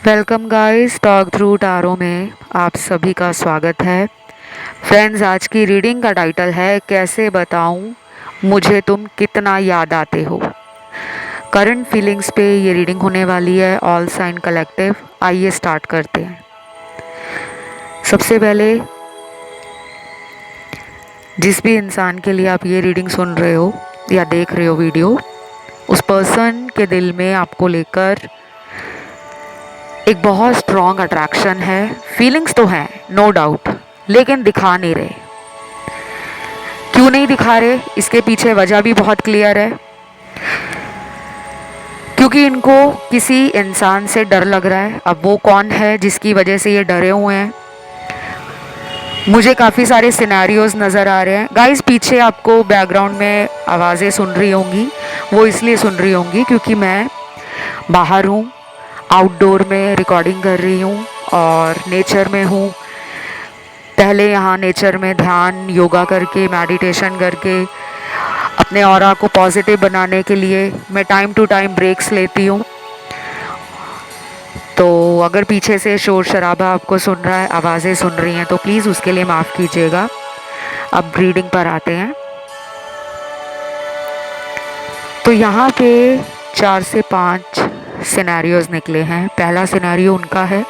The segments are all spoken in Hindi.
Welcome guys, talk through Taro में आप सभी का स्वागत है। फ्रेंड्स, आज की रीडिंग का टाइटल है कैसे बताऊं मुझे तुम कितना याद आते हो। करंट फीलिंग्स पे ये रीडिंग होने वाली है, ऑल साइन कलेक्टिव। आइए स्टार्ट करते हैं। सबसे पहले जिस भी इंसान के लिए आप ये रीडिंग सुन रहे हो या देख रहे हो वीडियो, उस पर्सन के दिल में आपको लेकर एक बहुत स्ट्रॉन्ग अट्रैक्शन है। फीलिंग्स तो हैं, नो डाउट, लेकिन दिखा नहीं रहे। क्यों नहीं दिखा रहे, इसके पीछे वजह भी बहुत क्लियर है। क्योंकि इनको किसी इंसान से डर लग रहा है। अब वो कौन है जिसकी वजह से ये डरे हुए हैं? मुझे काफ़ी सारे सिनेरियोज नज़र आ रहे हैं। गाइस, पीछे आपको बैकग्राउंड में आवाज़ें सुन रही होंगी, वो इसलिए सुन रही होंगी क्योंकि मैं बाहर हूँ, आउटडोर में रिकॉर्डिंग कर रही हूँ और नेचर में हूँ। पहले यहाँ नेचर में ध्यान, योगा करके, मेडिटेशन करके अपने ऑरा को पॉजिटिव बनाने के लिए मैं टाइम टू टाइम ब्रेक्स लेती हूँ। तो अगर पीछे से शोर शराबा आपको सुन रहा है, आवाज़ें सुन रही हैं, तो प्लीज़ उसके लिए माफ़ कीजिएगा। अब रीडिंग पर आते हैं। तो यहाँ पे 4 से 5 सिनेरियोज निकले हैं। पहला सिनेरियो उनका है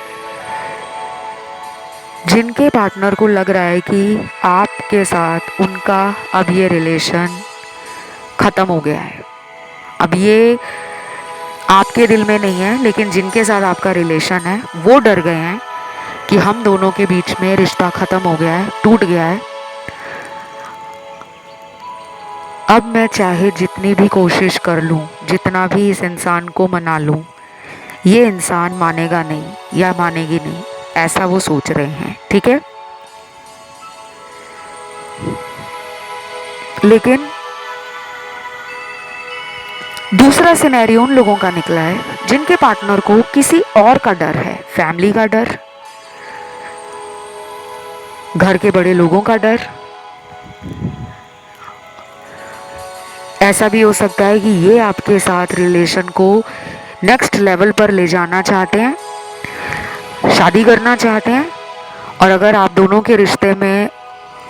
जिनके पार्टनर को लग रहा है कि आपके साथ उनका अब ये रिलेशन ख़त्म हो गया है। अब ये आपके दिल में नहीं है, लेकिन जिनके साथ आपका रिलेशन है वो डर गए हैं कि हम दोनों के बीच में रिश्ता ख़त्म हो गया है, टूट गया है। अब मैं चाहे जितनी भी कोशिश कर लूँ, जितना भी इस इंसान को मना लूँ, ये इंसान मानेगा नहीं या मानेगी नहीं, ऐसा वो सोच रहे हैं। ठीक है, लेकिन दूसरा सिनेरियो उन लोगों का निकला है जिनके पार्टनर को किसी और का डर है। फैमिली का डर, घर के बड़े लोगों का डर। ऐसा भी हो सकता है कि ये आपके साथ रिलेशन को नेक्स्ट लेवल पर ले जाना चाहते हैं, शादी करना चाहते हैं। और अगर आप दोनों के रिश्ते में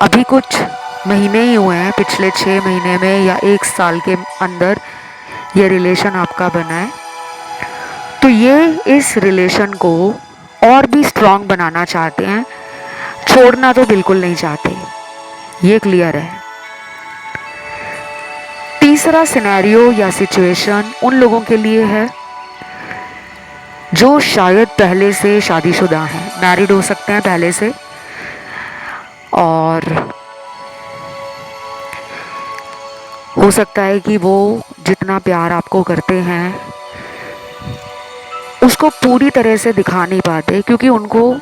अभी कुछ महीने ही हुए हैं, पिछले 6 महीने में या 1 साल के अंदर ये रिलेशन आपका बना है, तो ये इस रिलेशन को और भी स्ट्रॉन्ग बनाना चाहते हैं, छोड़ना तो बिल्कुल नहीं चाहते। ये क्लियर है। तीसरा सिनेरियो या सिचुएशन उन लोगों के लिए है जो शायद पहले से शादीशुदा हैं, मैरिड हो सकते हैं पहले से, और हो सकता है कि वो जितना प्यार आपको करते हैं उसको पूरी तरह से दिखा नहीं पाते, क्योंकि उनको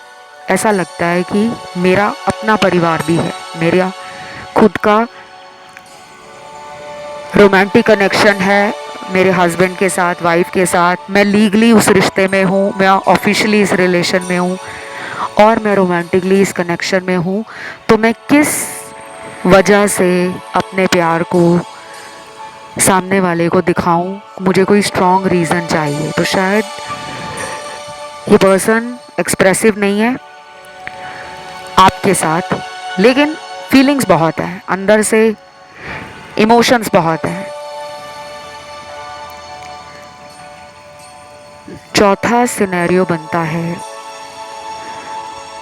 ऐसा लगता है कि मेरा अपना परिवार भी है, मेरा खुद का रोमांटिक कनेक्शन है मेरे हस्बैंड के साथ, वाइफ के साथ। मैं लीगली उस रिश्ते में हूँ, मैं ऑफिशियली इस रिलेशन में हूँ और मैं रोमांटिकली इस कनेक्शन में हूँ। तो मैं किस वजह से अपने प्यार को सामने वाले को दिखाऊं? मुझे कोई स्ट्रॉन्ग रीज़न चाहिए। तो शायद ये पर्सन एक्सप्रेसिव नहीं है आपके साथ, लेकिन फीलिंग्स बहुत है, अंदर से इमोशंस बहुत हैं। चौथा सिनेरियो बनता है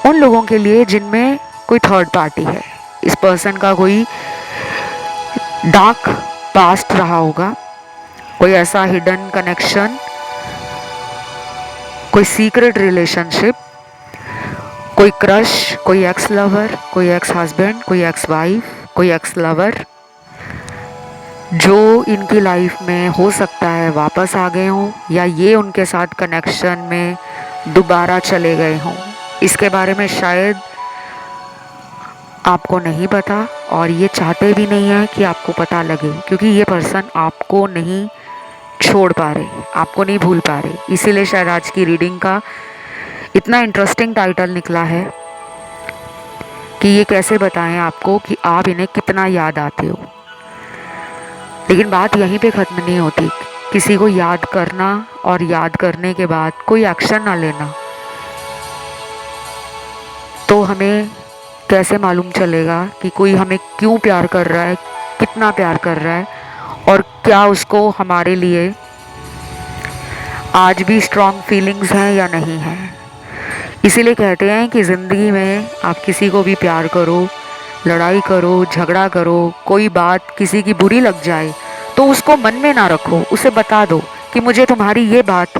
उन लोगों के लिए जिनमें कोई थर्ड पार्टी है। इस पर्सन का कोई डार्क पास्ट रहा होगा, कोई ऐसा हिडन कनेक्शन, कोई सीक्रेट रिलेशनशिप, कोई क्रश, कोई एक्स लवर, कोई एक्स हस्बैंड, कोई एक्स वाइफ, कोई एक्स लवर, जो इनकी लाइफ में हो सकता है वापस आ गए हों या ये उनके साथ कनेक्शन में दोबारा चले गए हों। इसके बारे में शायद आपको नहीं पता और ये चाहते भी नहीं है कि आपको पता लगे, क्योंकि ये पर्सन आपको नहीं छोड़ पा रहे, आपको नहीं भूल पा रहे। इसीलिए शायद आज की रीडिंग का इतना इंटरेस्टिंग टाइटल निकला है कि ये कैसे बताएं आपको कि आप इन्हें कितना याद आते हो। लेकिन बात यहीं पे ख़त्म नहीं होती। किसी को याद करना और याद करने के बाद कोई एक्शन ना लेना, तो हमें कैसे मालूम चलेगा कि कोई हमें क्यों प्यार कर रहा है, कितना प्यार कर रहा है, और क्या उसको हमारे लिए आज भी स्ट्रॉन्ग फीलिंग्स हैं या नहीं हैं। इसीलिए कहते हैं कि ज़िंदगी में आप किसी को भी प्यार करो, लड़ाई करो, झगड़ा करो, कोई बात किसी की बुरी लग जाए तो उसको मन में ना रखो, उसे बता दो कि मुझे तुम्हारी ये बात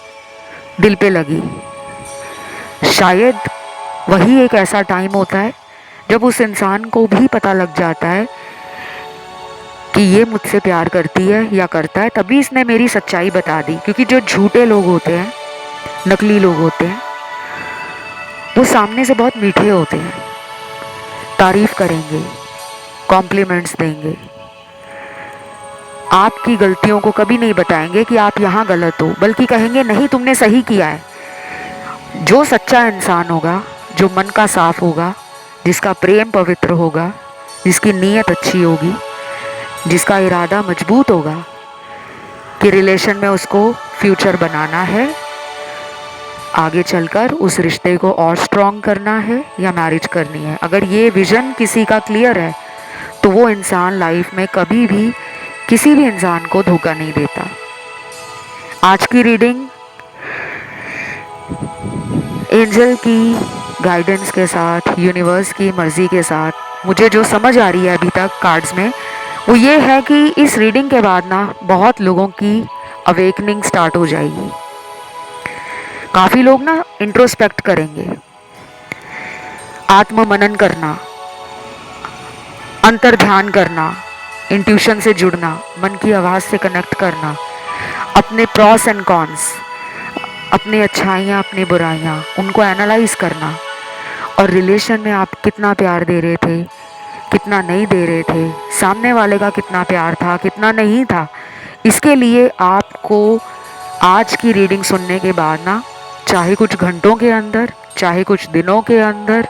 दिल पे लगी। शायद वही एक ऐसा टाइम होता है जब उस इंसान को भी पता लग जाता है कि ये मुझसे प्यार करती है या करता है, तभी इसने मेरी सच्चाई बता दी। क्योंकि जो झूठे लोग होते हैं, नकली लोग होते हैं, वो सामने से बहुत मीठे होते हैं, तारीफ करेंगे, कॉम्प्लीमेंट्स देंगे, आपकी गलतियों को कभी नहीं बताएंगे कि आप यहाँ गलत हो, बल्कि कहेंगे नहीं तुमने सही किया है। जो सच्चा इंसान होगा, जो मन का साफ होगा, जिसका प्रेम पवित्र होगा, जिसकी नीयत अच्छी होगी, जिसका इरादा मजबूत होगा कि रिलेशन में उसको फ्यूचर बनाना है, आगे चलकर उस रिश्ते को और स्ट्रॉन्ग करना है या मैरिज करनी है, अगर ये विज़न किसी का क्लियर है तो वो इंसान लाइफ में कभी भी किसी भी इंसान को धोखा नहीं देता। आज की रीडिंग एंजल की गाइडेंस के साथ, यूनिवर्स की मर्ज़ी के साथ मुझे जो समझ आ रही है अभी तक कार्ड्स में, वो ये है कि इस रीडिंग के बाद ना बहुत लोगों की अवेकनिंग स्टार्ट हो जाएगी। काफ़ी लोग ना इंट्रोस्पेक्ट करेंगे, आत्म मनन करना, अंतर ध्यान करना, इंट्यूशन से जुड़ना, मन की आवाज़ से कनेक्ट करना, अपने प्रॉस एंड कॉन्स, अपनी अच्छाइयाँ, अपनी बुराइयाँ, उनको एनालाइज करना, और रिलेशन में आप कितना प्यार दे रहे थे, कितना नहीं दे रहे थे, सामने वाले का कितना प्यार था, कितना नहीं था। इसके लिए आपको आज की रीडिंग सुनने के बाद ना, चाहे कुछ घंटों के अंदर, चाहे कुछ दिनों के अंदर,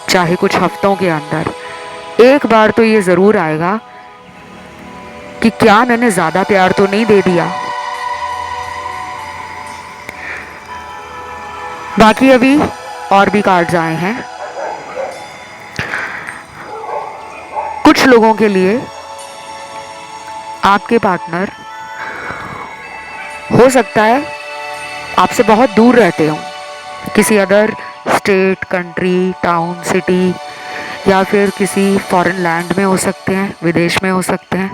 चाहे कुछ हफ्तों के अंदर, एक बार तो ये ज़रूर आएगा कि क्या मैंने ज़्यादा प्यार तो नहीं दे दिया। बाकी अभी और भी कार्ड्स आए हैं। कुछ लोगों के लिए आपके पार्टनर हो सकता है आपसे बहुत दूर रहते हो, किसी other state, country, town, city, या फिर किसी फॉरेन लैंड में हो सकते हैं, विदेश में हो सकते हैं।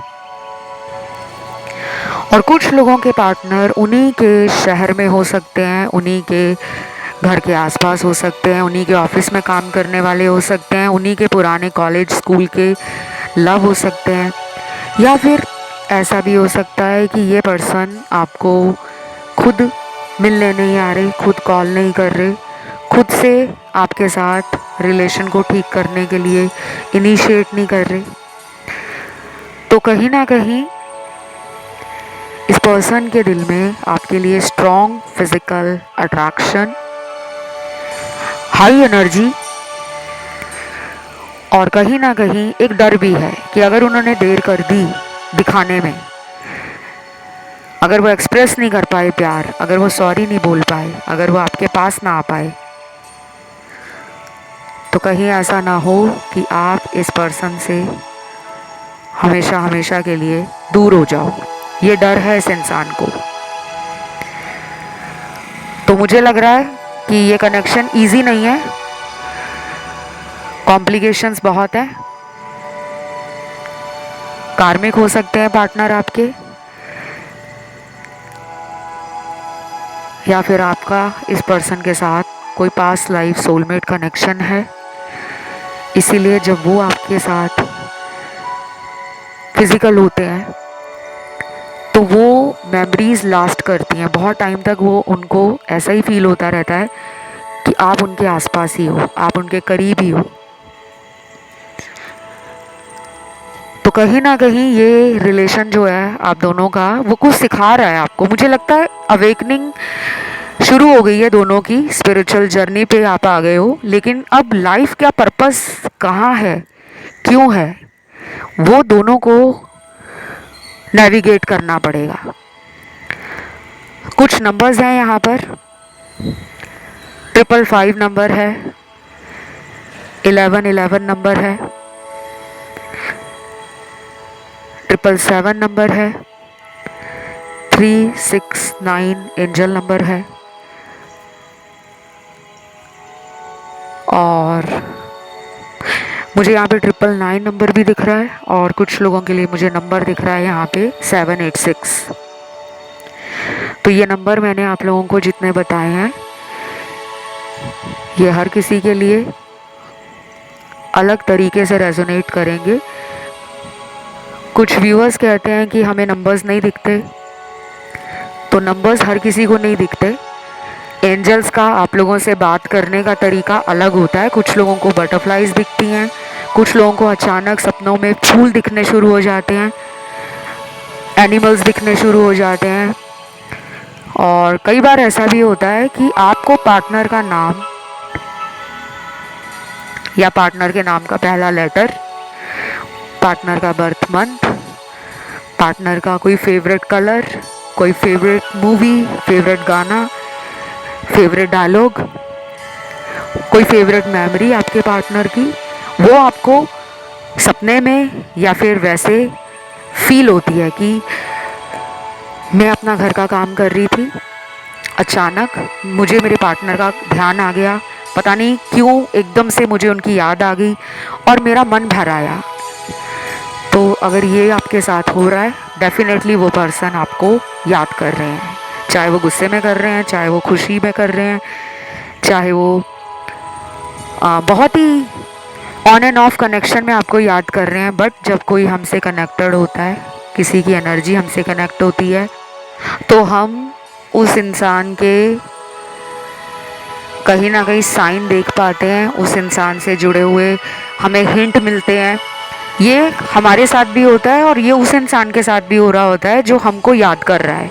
और कुछ लोगों के पार्टनर उन्हीं के शहर में हो सकते हैं, उन्हीं के घर के आसपास हो सकते हैं, उन्हीं के ऑफिस में काम करने वाले हो सकते हैं, उन्हीं के पुराने कॉलेज स्कूल के लव हो सकते हैं, या फिर ऐसा भी हो सकता है कि ये पर्सन आपको खुद मिलने नहीं आ रहे, खुद कॉल नहीं कर रहे, खुद से आपके साथ रिलेशन को ठीक करने के लिए इनिशिएट नहीं कर रहे। तो कहीं ना कहीं इस पर्सन के दिल में आपके लिए strong physical attraction, high energy, और कहीं ना कहीं एक डर भी है कि अगर उन्होंने देर कर दी दिखाने में, अगर वो एक्सप्रेस नहीं कर पाए प्यार, अगर वो सॉरी नहीं बोल पाए, अगर वो आपके पास ना आ पाए, तो कहीं ऐसा ना हो कि आप इस पर्सन से हमेशा हमेशा के लिए दूर हो जाओ। ये डर है इस इंसान को। तो मुझे लग रहा है कि ये कनेक्शन इजी नहीं है, कॉम्प्लिकेशंस बहुत है। कार्मिक हो सकते हैं पार्टनर आपके, या फिर आपका इस पर्सन के साथ कोई पास्ट लाइफ सोलमेट कनेक्शन है। इसीलिए जब वो आपके साथ फिजिकल होते हैं तो वो मेमोरीज लास्ट करती हैं, बहुत टाइम तक वो उनको ऐसा ही फील होता रहता है कि आप उनके आसपास ही हो, आप उनके करीब ही हो। तो कहीं ना कहीं ये रिलेशन जो है आप दोनों का, वो कुछ सिखा रहा है आपको। मुझे लगता है अवेकनिंग शुरू हो गई है दोनों की, स्पिरिचुअल जर्नी पे आप आ गए हो, लेकिन अब लाइफ का पर्पस कहाँ है, क्यों है, वो दोनों को नेविगेट करना पड़ेगा। कुछ नंबर्स हैं यहाँ पर। 555 नंबर है, 1111 नंबर है, 777 नंबर है, 369 एंजल नंबर है, और मुझे यहाँ पे 999 नंबर भी दिख रहा है, और कुछ लोगों के लिए मुझे नंबर दिख रहा है यहाँ पे 786। तो ये नंबर मैंने आप लोगों को जितने बताए हैं, ये हर किसी के लिए अलग तरीके से रेजोनेट करेंगे। कुछ व्यूअर्स कहते हैं कि हमें नंबर्स नहीं दिखते, तो नंबर्स हर किसी को नहीं दिखते। एंजल्स का आप लोगों से बात करने का तरीका अलग होता है। कुछ लोगों को बटरफ्लाइज दिखती हैं, कुछ लोगों को अचानक सपनों में फूल दिखने शुरू हो जाते हैं, एनिमल्स दिखने शुरू हो जाते हैं, और कई बार ऐसा भी होता है कि आपको पार्टनर का नाम या पार्टनर के नाम का पहला लेटर, पार्टनर का बर्थ मंथ, पार्टनर का कोई फेवरेट कलर, कोई फेवरेट मूवी, फेवरेट गाना, फेवरेट डायलॉग, कोई फेवरेट मेमोरी आपके पार्टनर की, वो आपको सपने में या फिर वैसे फील होती है कि मैं अपना घर का काम कर रही थी, अचानक मुझे मेरे पार्टनर का ध्यान आ गया, पता नहीं क्यों एकदम से मुझे उनकी याद आ गई और मेरा मन भर आया। तो अगर ये आपके साथ हो रहा है, डेफिनेटली वो पर्सन आपको याद कर रहे हैं, चाहे वो गुस्से में कर रहे हैं, चाहे वो खुशी में कर रहे हैं, चाहे वो बहुत ही ऑन एंड ऑफ कनेक्शन में आपको याद कर रहे हैं। बट जब कोई हमसे कनेक्टेड होता है, किसी की एनर्जी हमसे कनेक्ट होती है, तो हम उस इंसान के कहीं ना कहीं साइन देख पाते हैं, उस इंसान से जुड़े हुए हमें हिंट मिलते हैं। ये हमारे साथ भी होता है और ये उस इंसान के साथ भी हो रहा होता है जो हमको याद कर रहा है।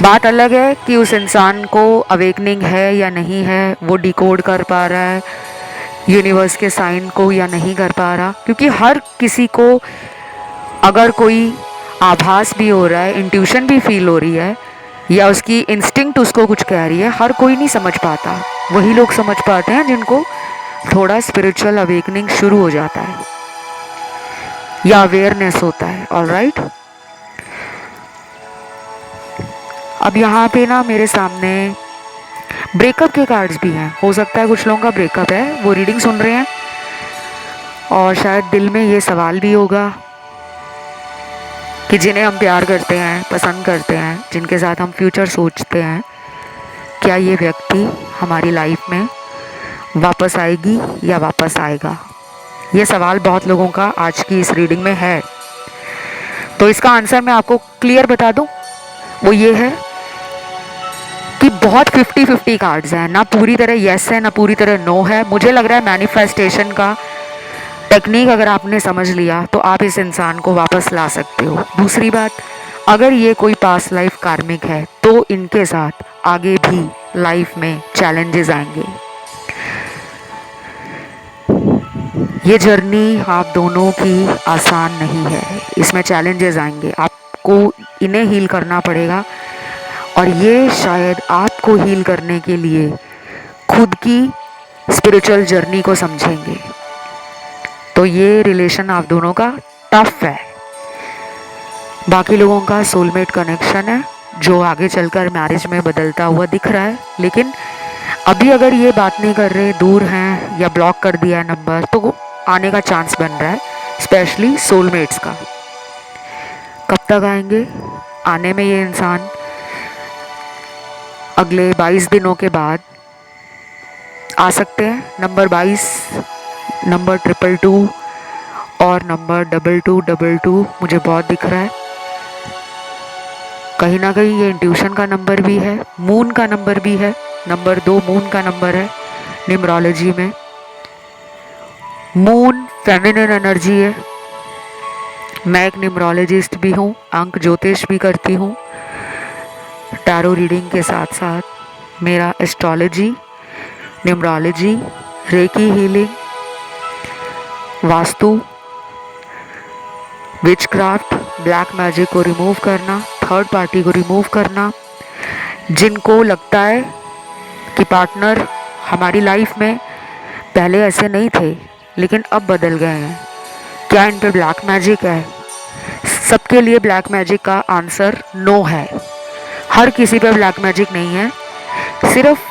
बात अलग है कि उस इंसान को अवेकनिंग है या नहीं है, वो डिकोड कर पा रहा है यूनिवर्स के साइन को या नहीं कर पा रहा, क्योंकि हर किसी को अगर कोई आभास भी हो रहा है, इंट्यूशन भी फील हो रही है, या उसकी इंस्टिंक्ट उसको कुछ कह रही है, हर कोई नहीं समझ पाता। वही लोग समझ पाते हैं जिनको थोड़ा स्पिरिचुअल अवेकनिंग शुरू हो जाता है या अवेयरनेस होता है। ऑलराइट, अब यहाँ पे ना मेरे सामने ब्रेकअप के कार्ड्स भी हैं। हो सकता है कुछ लोगों का ब्रेकअप है, वो रीडिंग सुन रहे हैं, और शायद दिल में ये सवाल भी होगा कि जिन्हें हम प्यार करते हैं, पसंद करते हैं, जिनके साथ हम फ्यूचर सोचते हैं, क्या ये व्यक्ति हमारी लाइफ में वापस आएगी या वापस आएगा। ये सवाल बहुत लोगों का आज की इस रीडिंग में है। तो इसका आंसर मैं आपको क्लियर बता दूं, वो ये है कि बहुत 50-50 कार्ड्स हैं, ना पूरी तरह येस है ना पूरी तरह नो है। मुझे लग रहा है मैनिफेस्टेशन का टेक्निक अगर आपने समझ लिया तो आप इस इंसान को वापस ला सकते हो। दूसरी बात, अगर ये कोई पास्ट लाइफ कार्मिक है तो इनके साथ आगे भी लाइफ में चैलेंजेस आएंगे। ये जर्नी आप दोनों की आसान नहीं है, इसमें चैलेंजेस आएंगे, आपको इन्हें हील करना पड़ेगा, और ये शायद आपको हील करने के लिए खुद की स्पिरिचुअल जर्नी को समझेंगे। तो ये रिलेशन आप दोनों का टफ है। बाकी लोगों का सोलमेट कनेक्शन है जो आगे चलकर मैरिज में बदलता हुआ दिख रहा है, लेकिन अभी अगर ये बात नहीं कर रहे, दूर हैं या ब्लॉक कर दिया है नंबर, तो आने का चांस बन रहा है, स्पेशली सोलमेट्स का। कब तक आएंगे आने में ये इंसान? अगले 22 दिनों के बाद आ सकते हैं। नंबर 22, नंबर 222 और नंबर 2222 मुझे बहुत दिख रहा है। कहीं ना कहीं ये इंट्यूशन का नंबर भी है, मून का नंबर भी है। नंबर 2 मून का नंबर है न्यूमरोलॉजी में। मून फेमिनिन एनर्जी है। मैं एक न्यूमरोलॉजिस्ट भी हूँ, अंक ज्योतिष भी करती हूँ। टैरो रीडिंग के साथ साथ मेरा astrology, numerology, recce healing, vastu, witchcraft, black magic को रिमूव करना, थर्ड पार्टी को रिमूव करना, जिनको लगता है कि पार्टनर हमारी लाइफ में पहले ऐसे नहीं थे लेकिन अब बदल गए हैं, क्या इन पे ब्लैक मैजिक है? सबके लिए ब्लैक मैजिक का आंसर नो है। हर किसी पे ब्लैक मैजिक नहीं है, सिर्फ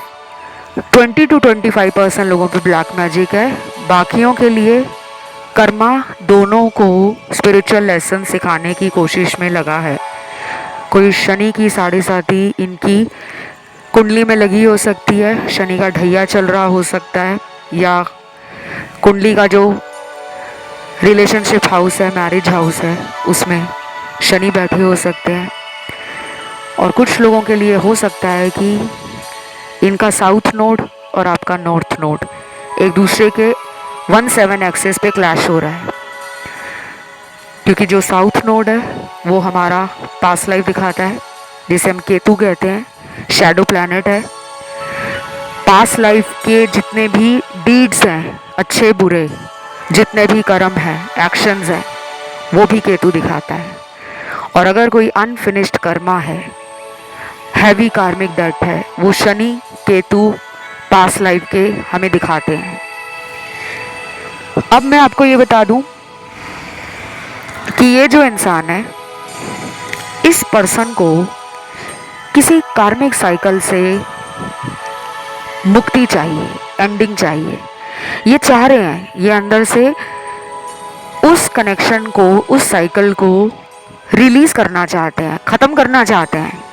20 to 25% लोगों पे ब्लैक मैजिक है। बाकियों के लिए कर्मा दोनों को स्पिरिचुअल लेसन सिखाने की कोशिश में लगा है। कोई शनि की साढ़े साथी इनकी कुंडली में लगी हो सकती है, शनि का ढैया चल रहा हो सकता है, या कुंडली का जो रिलेशनशिप हाउस है, मैरिज हाउस है, उसमें शनि बैठे हो सकते हैं। और कुछ लोगों के लिए हो सकता है कि इनका साउथ नोड और आपका नॉर्थ नोड एक दूसरे के 1-7 एक्सेस पे क्लैश हो रहा है, क्योंकि जो साउथ नोड है वो हमारा पास्ट लाइफ दिखाता है, जिसे हम केतु कहते हैं, शैडो प्लैनेट है। पास्ट लाइफ के जितने भी डीड्स हैं, अच्छे बुरे जितने भी कर्म हैं, एक्शंस हैं, वो भी केतु दिखाता है। और अगर कोई अनफिनिश्ड कर्मा है, हैवी कार्मिक डेट है, वो शनि केतु पास्ट लाइफ के हमें दिखाते हैं। अब मैं आपको ये बता दूं कि ये जो इंसान है, इस पर्सन को किसी कार्मिक साइकिल से मुक्ति चाहिए, एंडिंग चाहिए। ये चाह रहे हैं, ये अंदर से उस कनेक्शन को, उस साइकिल को रिलीज करना चाहते हैं, ख़त्म करना चाहते हैं।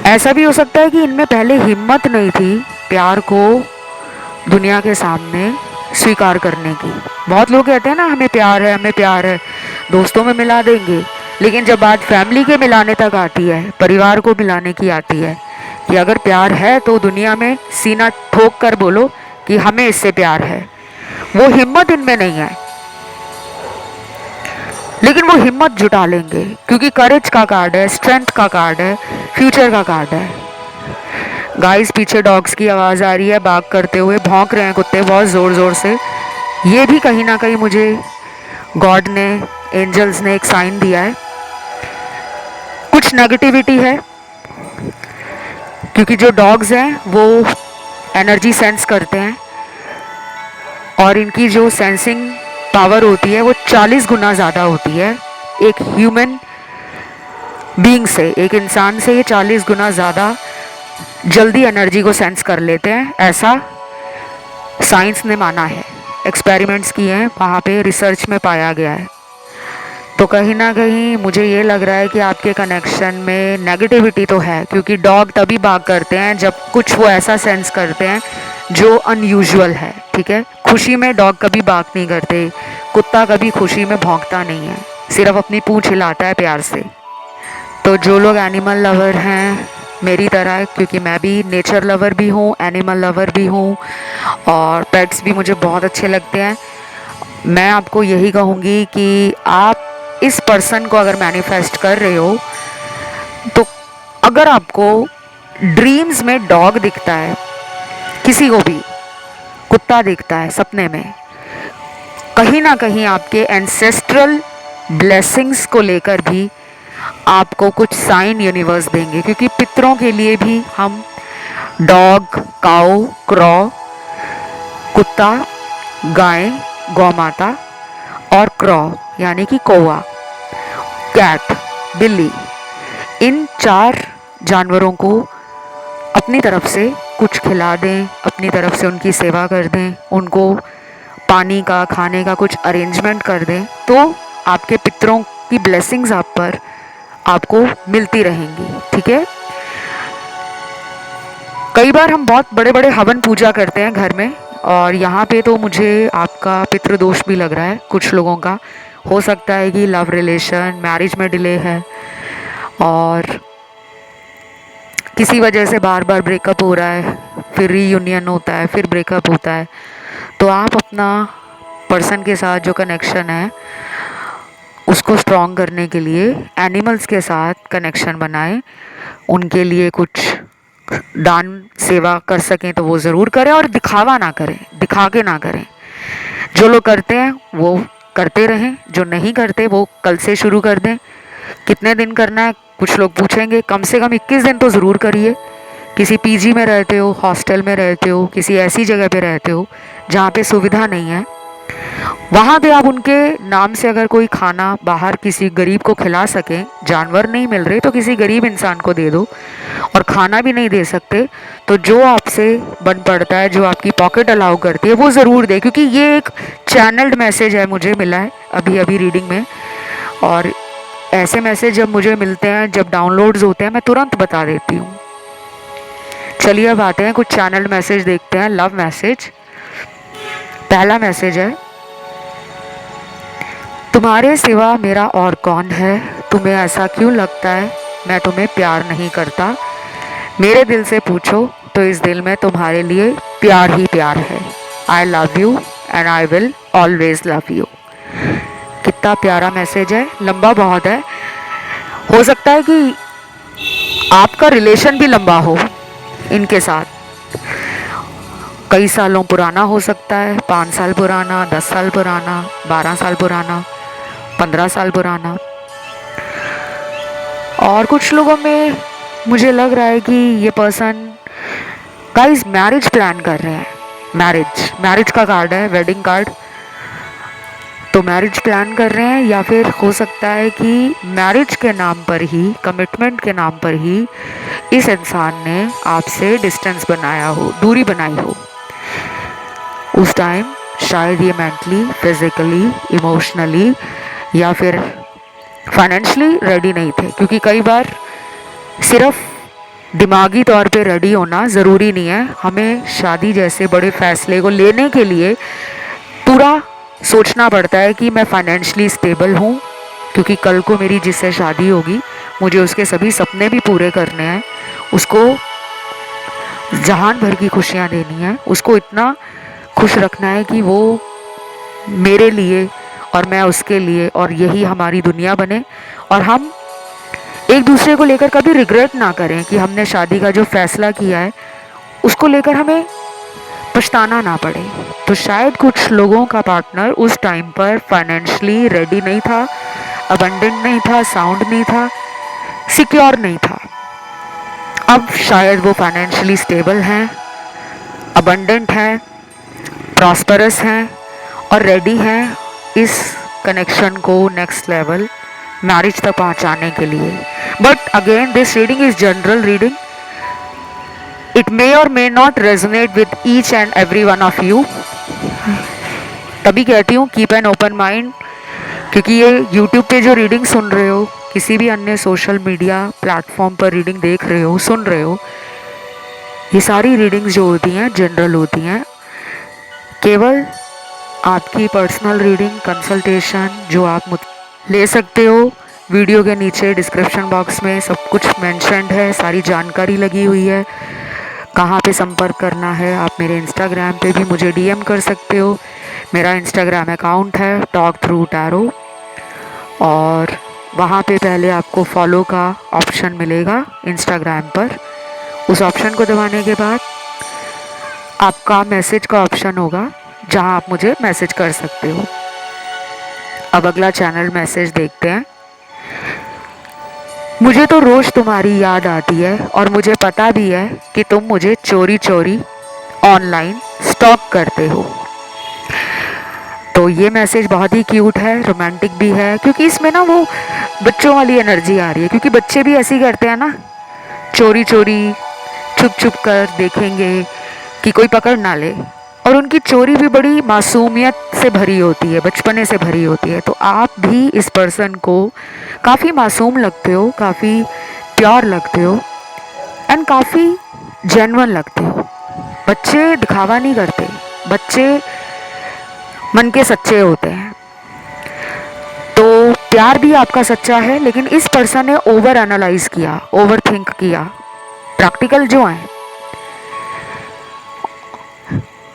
ऐसा भी हो सकता है कि इनमें पहले हिम्मत नहीं थी प्यार को दुनिया के सामने स्वीकार करने की। बहुत लोग कहते हैं ना, हमें प्यार है, हमें प्यार है, दोस्तों में मिला देंगे, लेकिन जब बात फैमिली के मिलाने तक आती है, परिवार को मिलाने की आती है, कि अगर प्यार है तो दुनिया में सीना ठोक कर बोलो कि हमें इससे प्यार है, वो हिम्मत इनमें नहीं है। लेकिन वो हिम्मत जुटा लेंगे, क्योंकि करेज का कार्ड है, स्ट्रेंथ का कार्ड है, फ्यूचर का कार्ड है। गाइस, पीछे डॉग्स की आवाज़ आ रही है, बाग करते हुए भौंक रहे हैं कुत्ते बहुत ज़ोर ज़ोर से। ये भी कहीं ना कहीं मुझे गॉड ने, एंजल्स ने एक साइन दिया है। कुछ नेगेटिविटी है, क्योंकि जो डॉग्स हैं वो एनर्जी सेंस करते हैं, और इनकी जो सेंसिंग पावर होती है वो 40 गुना ज़्यादा होती है एक ह्यूमन बीइंग से। एक इंसान से ये 40 गुना ज़्यादा जल्दी एनर्जी को सेंस कर लेते हैं, ऐसा साइंस ने माना है, एक्सपेरिमेंट्स किए हैं, वहाँ पे रिसर्च में पाया गया है। तो कहीं ना कहीं मुझे ये लग रहा है कि आपके कनेक्शन में नेगेटिविटी तो है, क्योंकि डॉग तभी बाग करते हैं जब कुछ वो ऐसा सेंस करते हैं जो अनयूजुअल है। ठीक है, खुशी में डॉग कभी बाग नहीं करते, कुत्ता कभी खुशी में भौंकता नहीं है, सिर्फ अपनी पूंछ हिलाता है प्यार से। तो जो लोग एनिमल लवर हैं मेरी तरह, क्योंकि मैं भी नेचर लवर भी हूँ, एनिमल लवर भी हूँ, और पेट्स भी मुझे बहुत अच्छे लगते हैं, मैं आपको यही कहूँगी कि आप इस पर्सन को अगर मैनिफेस्ट कर रहे हो, तो अगर आपको ड्रीम्स में डॉग दिखता है, किसी को भी कुत्ता दिखता है सपने में, कहीं ना कहीं आपके एंसेस्ट्रल ब्लेसिंग्स को लेकर भी आपको कुछ साइन यूनिवर्स देंगे। क्योंकि पितरों के लिए भी हम डॉग, काऊ, क्रॉ, कुत्ता, गाय, गौ माता, और क्रॉ यानी कि कौवा, कैट, बिल्ली, इन 4 जानवरों को अपनी तरफ से कुछ खिला दें, अपनी तरफ से उनकी सेवा कर दें, उनको पानी का, खाने का कुछ अरेंजमेंट कर दें, तो आपके पितरों की ब्लेसिंग्स आप पर आपको मिलती रहेंगी। ठीक है, कई बार हम बहुत बड़े बड़े हवन पूजा करते हैं घर में, और यहाँ पे तो मुझे आपका पितृदोष भी लग रहा है कुछ लोगों का। हो सकता है कि लव रिलेशन, मैरिज में डिले है, और किसी वजह से बार बार ब्रेकअप हो रहा है, फिर रीयूनियन होता है, फिर ब्रेकअप होता है। तो आप अपना पर्सन के साथ जो कनेक्शन है उसको स्ट्रॉन्ग करने के लिए एनिमल्स के साथ कनेक्शन बनाएं, उनके लिए कुछ दान सेवा कर सकें तो वो ज़रूर करें, और दिखावा ना करें, दिखा के ना करें। जो लोग करते हैं वो करते रहें, जो नहीं करते वो कल से शुरू कर दें, कितने दिन करना है, कुछ लोग पूछेंगे। कम से कम 21 दिन तो ज़रूर करिए। किसी पीजी में रहते हो, हॉस्टल में रहते हो, किसी ऐसी जगह पे रहते हो जहाँ पे सुविधा नहीं है, वहाँ पे आप उनके नाम से अगर कोई खाना बाहर किसी गरीब को खिला सकें, जानवर नहीं मिल रहे तो किसी गरीब इंसान को दे दो, और खाना भी नहीं दे सकते तो जो आपसे बन पड़ता है, जो आपकी पॉकेट अलाउ करती है, वो ज़रूर दे। क्योंकि ये एक चैनल्ड मैसेज है, मुझे मिला है अभी अभी रीडिंग में, और ऐसे मैसेज जब मुझे मिलते हैं, जब डाउनलोड्स होते हैं, मैं तुरंत बता देती हूँ। चलिए अब आते हैं कुछ चैनल्ड मैसेज देखते हैं। लव मैसेज, पहला मैसेज है, तुम्हारे सिवा मेरा और कौन है, तुम्हें ऐसा क्यों लगता है मैं तुम्हें प्यार नहीं करता, मेरे दिल से पूछो तो इस दिल में तुम्हारे लिए प्यार ही प्यार है। I love you and I will always love you. कितना प्यारा मैसेज है, लंबा बहुत है। हो सकता है कि आपका रिलेशन भी लंबा हो इनके साथ, कई सालों पुराना हो सकता है, 5 साल पुराना, 10 साल पुराना, 12 साल पुराना, 15 साल पुराना। और कुछ लोगों में मुझे लग रहा है कि ये पर्सन गाइस मैरिज प्लान कर रहे हैं। मैरिज का कार्ड है, वेडिंग कार्ड। तो मैरिज प्लान कर रहे हैं, या फिर हो सकता है कि मैरिज के नाम पर ही, कमिटमेंट के नाम पर ही इस इंसान ने आपसे डिस्टेंस बनाया हो, दूरी बनाई हो। उस टाइम शायद ये मेंटली, फिजिकली, इमोशनली या फिर फाइनेंशियली रेडी नहीं थे। क्योंकि कई बार सिर्फ दिमागी तौर पे रेडी होना ज़रूरी नहीं है, हमें शादी जैसे बड़े फैसले को लेने के लिए पूरा सोचना पड़ता है कि मैं फाइनेंशियली स्टेबल हूँ, क्योंकि कल को मेरी जिससे शादी होगी मुझे उसके सभी सपने भी पूरे करने हैं, उसको जहान भर की खुशियाँ देनी है, उसको इतना खुश रखना है कि वो मेरे लिए और मैं उसके लिए, और यही हमारी दुनिया बने, और हम एक दूसरे को लेकर कभी रिग्रेट ना करें कि हमने शादी का जो फैसला किया है उसको लेकर हमें पछताना ना पड़े। तो शायद कुछ लोगों का पार्टनर उस टाइम पर फाइनेंशियली रेडी नहीं था, अबंडेंट नहीं था, साउंड नहीं था, सिक्योर नहीं था। अब शायद वो फाइनेंशियली स्टेबल हैं, अबंडेंट हैं, प्रॉस्परस हैं और रेडी हैं इस कनेक्शन को नेक्स्ट लेवल मैरिज तक पहुंचाने के लिए। But again this reading is general reading, it may or may not resonate with each and every one of you. तभी कहती हूँ कीप एन ओपन माइंड, क्योंकि ये यूट्यूब पे जो रीडिंग सुन रहे हो, किसी भी अन्य सोशल मीडिया प्लेटफॉर्म पर रीडिंग देख रहे हो, सुन रहे हो, ये सारी रीडिंग्स जो होती हैं जनरल होती हैं। केवल आपकी पर्सनल रीडिंग कंसल्टेशन जो आप ले सकते हो, वीडियो के नीचे डिस्क्रिप्शन बॉक्स में सब कुछ मेंशन्ड है, सारी जानकारी लगी हुई है, कहाँ पे संपर्क करना है। आप मेरे इंस्टाग्राम पे भी मुझे डीएम कर सकते हो, मेरा इंस्टाग्राम अकाउंट है टॉक थ्रू टैरो, और वहाँ पे पहले आपको फॉलो का ऑप्शन मिलेगा इंस्टाग्राम पर। उस ऑप्शन को दबाने के बाद आपका मैसेज का ऑप्शन होगा जहाँ आप मुझे मैसेज कर सकते हो। अब अगला चैनल मैसेज देखते हैं। मुझे तो रोज़ तुम्हारी याद आती है और मुझे पता भी है कि तुम मुझे चोरी चोरी ऑनलाइन स्टॉक करते हो। तो ये मैसेज बहुत ही क्यूट है, रोमांटिक भी है, क्योंकि इसमें ना वो बच्चों वाली एनर्जी आ रही है। क्योंकि बच्चे भी ऐसे ही करते हैं ना, चोरी चोरी छुप छुप कर देखेंगे कि कोई पकड़ ना ले, और उनकी चोरी भी बड़ी मासूमियत से भरी होती है, बचपने से भरी होती है। तो आप भी इस पर्सन को काफ़ी मासूम लगते हो, काफ़ी प्योर लगते हो एंड काफ़ी जेन्युइन लगते हो। बच्चे दिखावा नहीं करते, बच्चे मन के सच्चे होते हैं। तो प्यार भी आपका सच्चा है, लेकिन इस पर्सन ने ओवर एनालाइज किया, ओवर थिंक किया, प्रैक्टिकल जो हैं।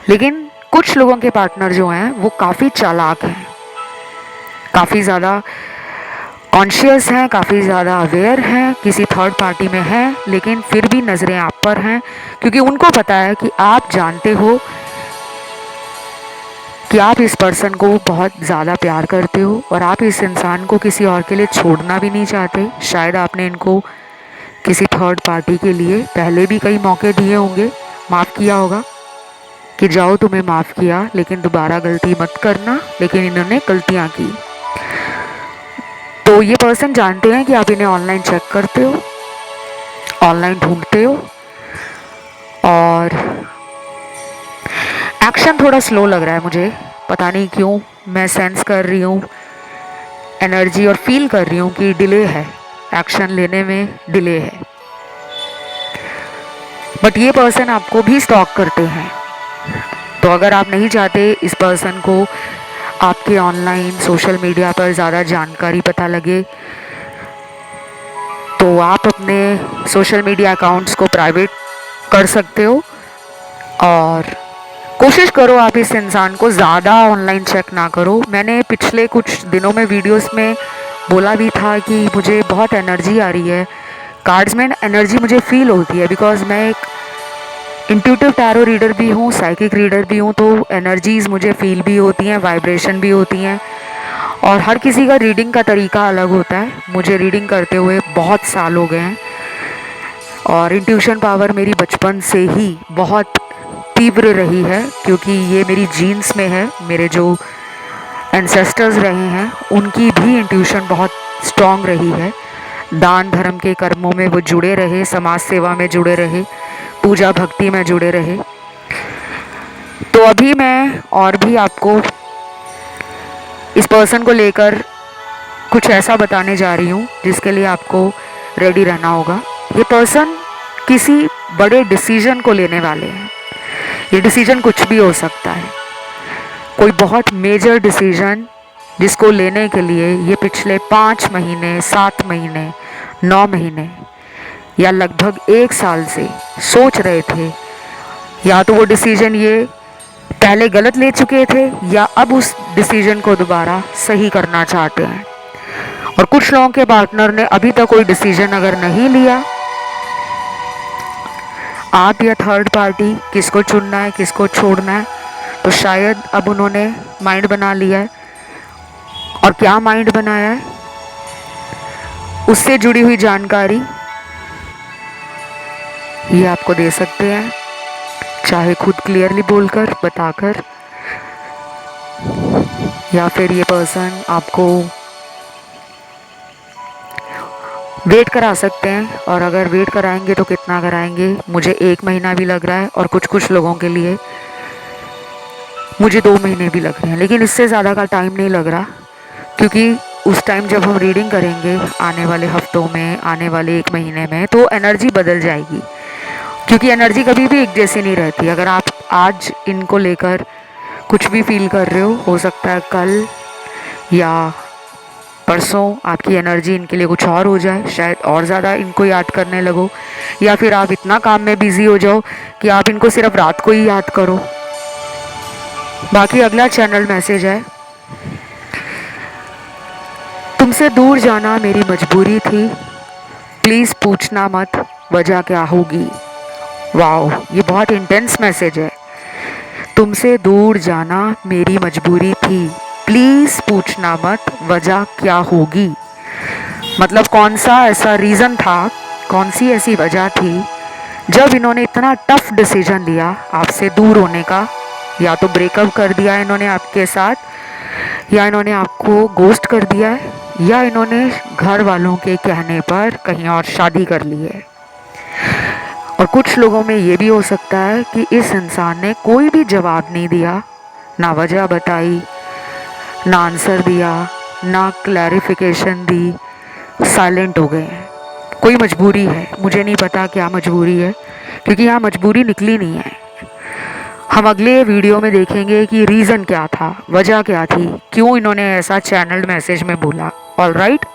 लेकिन कुछ लोगों के पार्टनर जो हैं वो काफ़ी चालाक हैं, काफ़ी ज़्यादा कॉन्शियस हैं, काफ़ी ज़्यादा अवेयर हैं, किसी थर्ड पार्टी में हैं, लेकिन फिर भी नज़रें आप पर हैं, क्योंकि उनको पता है कि आप जानते हो कि आप इस पर्सन को बहुत ज़्यादा प्यार करते हो और आप इस इंसान को किसी और के लिए छोड़ना भी नहीं चाहते। शायद आपने इनको किसी थर्ड पार्टी के लिए पहले भी कई मौके दिए होंगे, माफ़ किया होगा कि जाओ तुम्हें माफ़ किया लेकिन दोबारा गलती मत करना, लेकिन इन्होंने गलतियाँ की। तो ये पर्सन जानते हैं कि आप इन्हें ऑनलाइन चेक करते हो, ऑनलाइन ढूंढते हो, और एक्शन थोड़ा स्लो लग रहा है मुझे, पता नहीं क्यों। मैं सेंस कर रही हूँ एनर्जी और फील कर रही हूँ कि डिले है, एक्शन लेने में डिले है। बट ये पर्सन आपको भी स्टॉक करते हैं, तो अगर आप नहीं चाहते इस पर्सन को आपके ऑनलाइन सोशल मीडिया पर ज़्यादा जानकारी पता लगे, तो आप अपने सोशल मीडिया अकाउंट्स को प्राइवेट कर सकते हो और कोशिश करो आप इस इंसान को ज़्यादा ऑनलाइन चेक ना करो। मैंने पिछले कुछ दिनों में वीडियोस में बोला भी था कि मुझे बहुत एनर्जी आ रही है, कार्ड्स में एनर्जी मुझे फील होती है, बिकॉज मैं एक इंट्यूटिव टैरो रीडर भी हूँ, साइकिक रीडर भी हूँ, तो एनर्जीज़ मुझे फील भी होती हैं, वाइब्रेशन भी होती हैं, और हर किसी का रीडिंग का तरीका अलग होता है। मुझे रीडिंग करते हुए बहुत साल हो गए हैं और इंट्यूशन पावर मेरी बचपन से ही बहुत तीव्र रही है, क्योंकि ये मेरी जीन्स में है। मेरे जो एंसेस्टर्स रहे हैं उनकी भी इंट्यूशन बहुत स्ट्रॉन्ग रही है। दान धर्म के कर्मों में वो जुड़े रहे, समाज सेवा में जुड़े रहे, पूजा भक्ति में जुड़े रहे। तो अभी मैं और भी आपको इस पर्सन को लेकर कुछ ऐसा बताने जा रही हूँ जिसके लिए आपको रेडी रहना होगा। ये पर्सन किसी बड़े डिसीजन को लेने वाले हैं। ये डिसीजन कुछ भी हो सकता है, कोई बहुत मेजर डिसीजन जिसको लेने के लिए ये पिछले 5 महीने, 7 महीने, 9 महीने या लगभग 1 साल से सोच रहे थे। या तो वो डिसीजन ये पहले गलत ले चुके थे या अब उस डिसीजन को दोबारा सही करना चाहते हैं। और कुछ लोगों के पार्टनर ने अभी तक कोई डिसीजन अगर नहीं लिया, आप या थर्ड पार्टी किसको चुनना है, किसको छोड़ना है, तो शायद अब उन्होंने माइंड बना लिया है। और क्या माइंड बनाया है, उससे जुड़ी हुई जानकारी ये आपको दे सकते हैं, चाहे खुद क्लियरली बोलकर, बताकर, या फिर ये पर्सन आपको वेट करा सकते हैं। और अगर वेट कराएंगे तो कितना कराएंगे, मुझे 1 महीना भी लग रहा है और कुछ लोगों के लिए मुझे 2 महीने भी लग रहे हैं, लेकिन इससे ज़्यादा का टाइम नहीं लग रहा, क्योंकि उस टाइम जब हम रीडिंग करेंगे आने वाले हफ्तों में, आने वाले 1 महीने में, तो एनर्जी बदल जाएगी, क्योंकि एनर्जी कभी भी एक जैसी नहीं रहती। अगर आप आज इनको लेकर कुछ भी फील कर रहे हो सकता है कल या परसों आपकी एनर्जी इनके लिए कुछ और हो जाए, शायद और ज़्यादा इनको याद करने लगो, या फिर आप इतना काम में बिजी हो जाओ कि आप इनको सिर्फ रात को ही याद करो। बाकी अगला चैनल मैसेज है, तुमसे दूर जाना मेरी मजबूरी थी, प्लीज़ पूछना मत वजह क्या होगी। वाओ, ये बहुत इंटेंस मैसेज है। तुमसे दूर जाना मेरी मजबूरी थी, प्लीज़ पूछना मत वजह क्या होगी। मतलब कौन सा ऐसा रीज़न था, कौन सी ऐसी वजह थी जब इन्होंने इतना टफ डिसीजन लिया आपसे दूर होने का। या तो ब्रेकअप कर दिया इन्होंने आपके साथ, या इन्होंने आपको गोस्ट कर दिया है, या इन्होंने घर वालों के कहने पर कहीं और शादी कर ली है। और कुछ लोगों में ये भी हो सकता है कि इस इंसान ने कोई भी जवाब नहीं दिया, ना वजह बताई, ना आंसर दिया, ना क्लैरिफिकेशन दी, साइलेंट हो गए हैं। कोई मजबूरी है, मुझे नहीं पता क्या मजबूरी है, क्योंकि यहाँ मजबूरी निकली नहीं है। हम अगले वीडियो में देखेंगे कि रीज़न क्या था, वजह क्या थी, क्यों इन्होंने ऐसा चैनल मैसेज में बोला। ऑल राइट,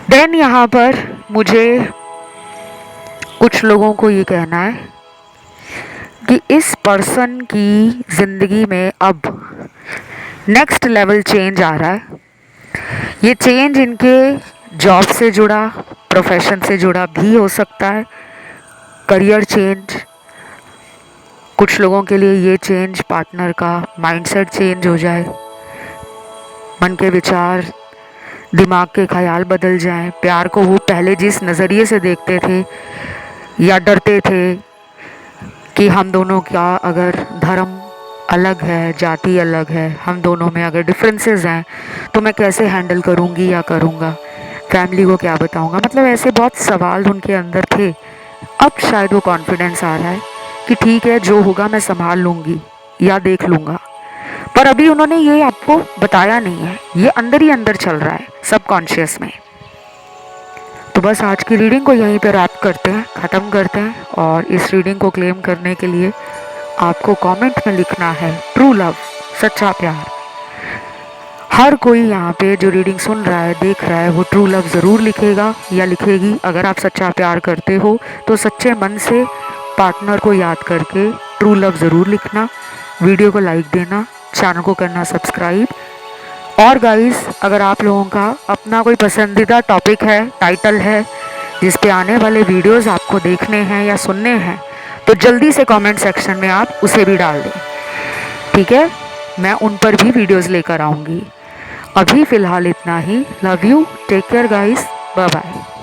देन यहाँ पर मुझे कुछ लोगों को ये कहना है कि इस पर्सन की ज़िंदगी में अब नेक्स्ट लेवल चेंज आ रहा है। ये चेंज इनके जॉब से जुड़ा, प्रोफेशन से जुड़ा भी हो सकता है, करियर चेंज, कुछ लोगों के लिए ये चेंज पार्टनर का माइंडसेट चेंज हो जाए, मन के विचार, दिमाग के ख्याल बदल जाएं, प्यार को वो पहले जिस नज़रिए से देखते थे या डरते थे कि हम दोनों का अगर धर्म अलग है, जाति अलग है, हम दोनों में अगर डिफरेंसेस हैं तो मैं कैसे हैंडल करूँगी या करूँगा, फैमिली को क्या बताऊँगा, मतलब ऐसे बहुत सवाल उनके अंदर थे। अब शायद वो कॉन्फिडेंस आ रहा है कि ठीक है, जो होगा मैं संभाल लूँगी या देख लूँगा। पर अभी उन्होंने ये आपको बताया नहीं है, ये अंदर ही अंदर चल रहा है सबकॉन्शियस में। तो बस आज की रीडिंग को यहीं पर रैप करते हैं, ख़त्म करते हैं। और इस रीडिंग को क्लेम करने के लिए आपको कमेंट में लिखना है ट्रू लव, सच्चा प्यार। हर कोई यहाँ पे जो रीडिंग सुन रहा है, देख रहा है, वो ट्रू लव ज़रूर लिखेगा या लिखेगी। अगर आप सच्चा प्यार करते हो तो सच्चे मन से पार्टनर को याद करके ट्रू लव ज़रूर लिखना। वीडियो को लाइक देना, चैनल को करना सब्सक्राइब। और गाइस, अगर आप लोगों का अपना कोई पसंदीदा टॉपिक है, टाइटल है, जिस पे आने वाले वीडियोस आपको देखने हैं या सुनने हैं, तो जल्दी से कमेंट सेक्शन में आप उसे भी डाल दें, ठीक है? मैं उन पर भी वीडियोस लेकर आऊँगी। अभी फ़िलहाल इतना ही। Love you, take care guys, bye bye.